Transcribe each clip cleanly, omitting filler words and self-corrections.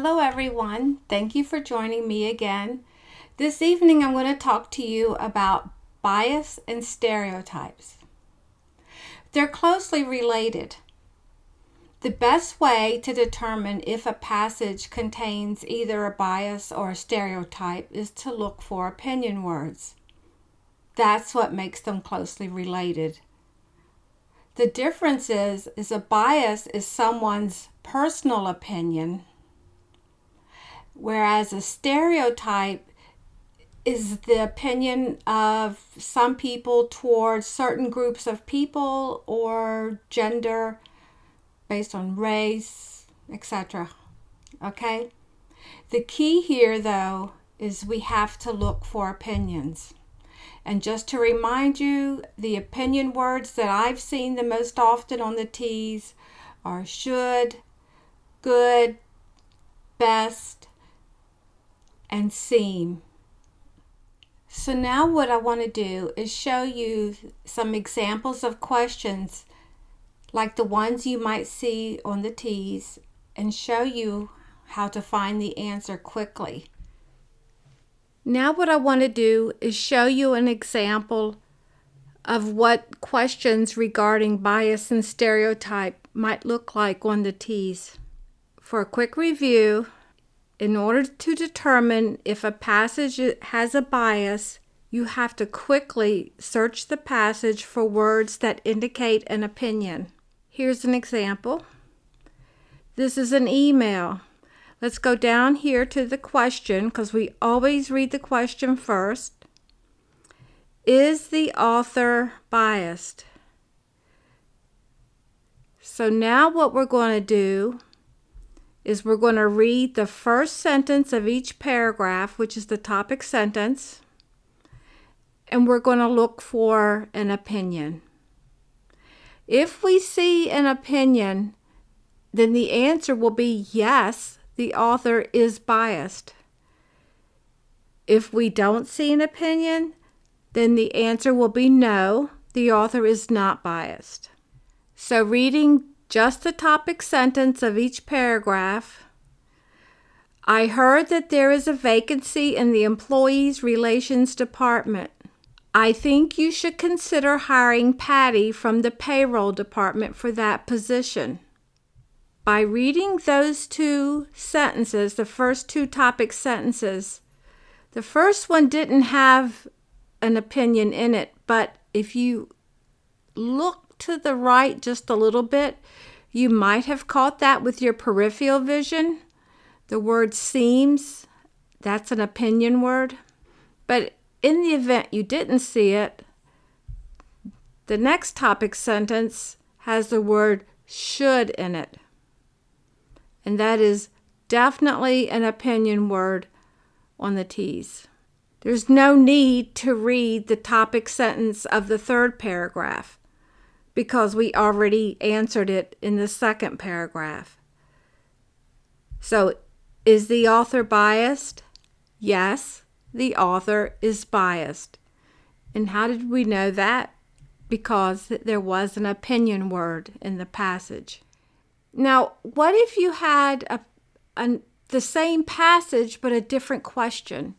Hello everyone, thank you for joining me again. This evening I'm going to talk to you about bias and stereotypes. They're closely related. The best way to determine if a passage contains either a bias or a stereotype is to look for opinion words. That's what makes them closely related. The difference is a bias is someone's personal opinion, whereas a stereotype is the opinion of some people towards certain groups of people or gender based on race, etc. Okay? The key here, though, is we have to look for opinions. And just to remind you, the opinion words that I've seen the most often on the T's are should, good, best, and seem. So now what I want to do is show you some examples of questions like the ones you might see on the T's and show you how to find the answer quickly. Now what I want to do is show you an example of what questions regarding bias and stereotype might look like on the T's. For a quick review, in order to determine if a passage has a bias, you have to quickly search the passage for words that indicate an opinion. Here's an example. This is an email. Let's go down here to the question, because we always read the question first. Is the author biased? So now what we're going to do is we're going to read the first sentence of each paragraph, which is the topic sentence, and we're going to look for an opinion. If we see an opinion, then the answer will be yes, the author is biased. If we don't see an opinion, then the answer will be no, the author is not biased. So reading just the topic sentence of each paragraph, I heard that there is a vacancy in the Employees Relations Department. I think you should consider hiring Patty from the Payroll Department for that position. By reading those two sentences, the first two topic sentences, the first one didn't have an opinion in it, but if you look to the right just a little bit, you might have caught that with your peripheral vision. The word seems, that's an opinion word. But in the event you didn't see it, the next topic sentence has the word should in it. And that is definitely an opinion word on the T's. There's no need to read the topic sentence of the third paragraph because we already answered it in the second paragraph. So, is the author biased? Yes, the author is biased. And how did we know that? Because there was an opinion word in the passage. Now, what if you had the same passage but a different question?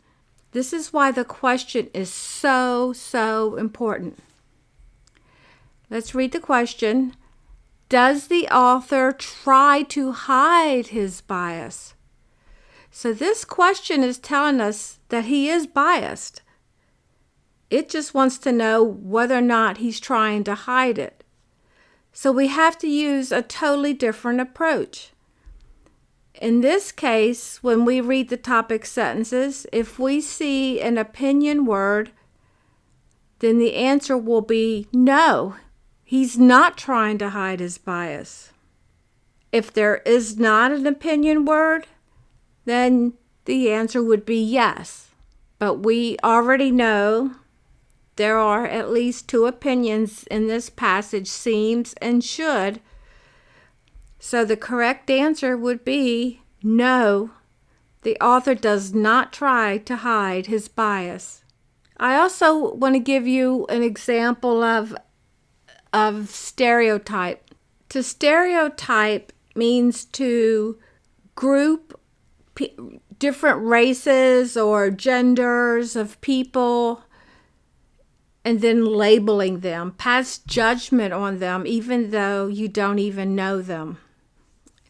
This is why the question is so important. Let's read the question. Does the author try to hide his bias? So this question is telling us that he is biased. It just wants to know whether or not he's trying to hide it. So we have to use a totally different approach. In this case, when we read the topic sentences, if we see an opinion word, then the answer will be no, he's not trying to hide his bias. If there is not an opinion word, then the answer would be yes. But we already know there are at least two opinions in this passage, seems and should. So the correct answer would be no, the author does not try to hide his bias. I also want to give you an example of stereotype. To stereotype means to group different races or genders of people, and then labeling them, pass judgment on them even though you don't even know them.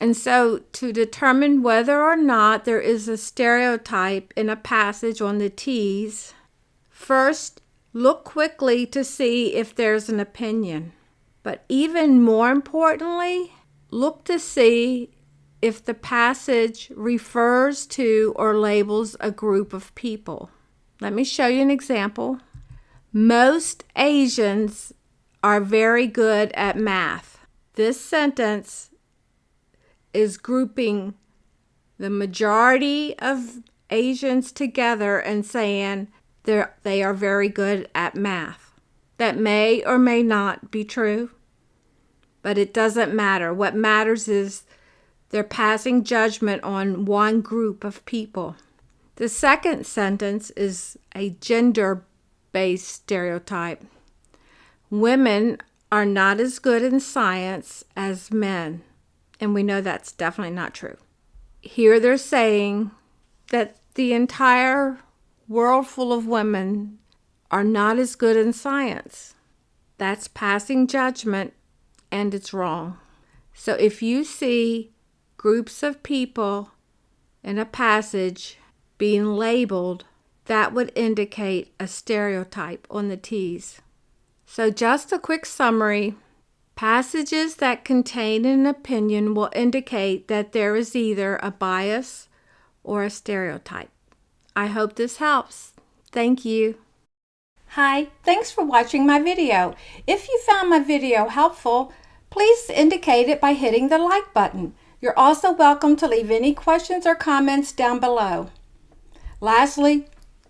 And so to determine whether or not there is a stereotype in a passage on the T's, first look quickly to see if there's an opinion. But even more importantly, look to see if the passage refers to or labels a group of people. Let me show you an example. Most Asians are very good at math. This sentence is grouping the majority of Asians together and saying they are very good at math. That may or may not be true, but it doesn't matter. What matters is they're passing judgment on one group of people. The second sentence is a gender-based stereotype. Women are not as good in science as men, and we know that's definitely not true. Here they're saying that the entire world full of women are not as good in science. That's passing judgment, and it's wrong. So if you see groups of people in a passage being labeled, that would indicate a stereotype on the T's. So just a quick summary. Passages that contain an opinion will indicate that there is either a bias or a stereotype. I hope this helps. Thank you. Hi, thanks for watching my video. If you found my video helpful, please indicate it by hitting the like button. You're also welcome to leave any questions or comments down below. Lastly,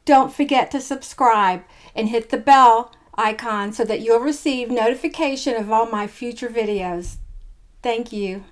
don't forget to subscribe and hit the bell icon so that you'll receive notification of all my future videos. Thank you.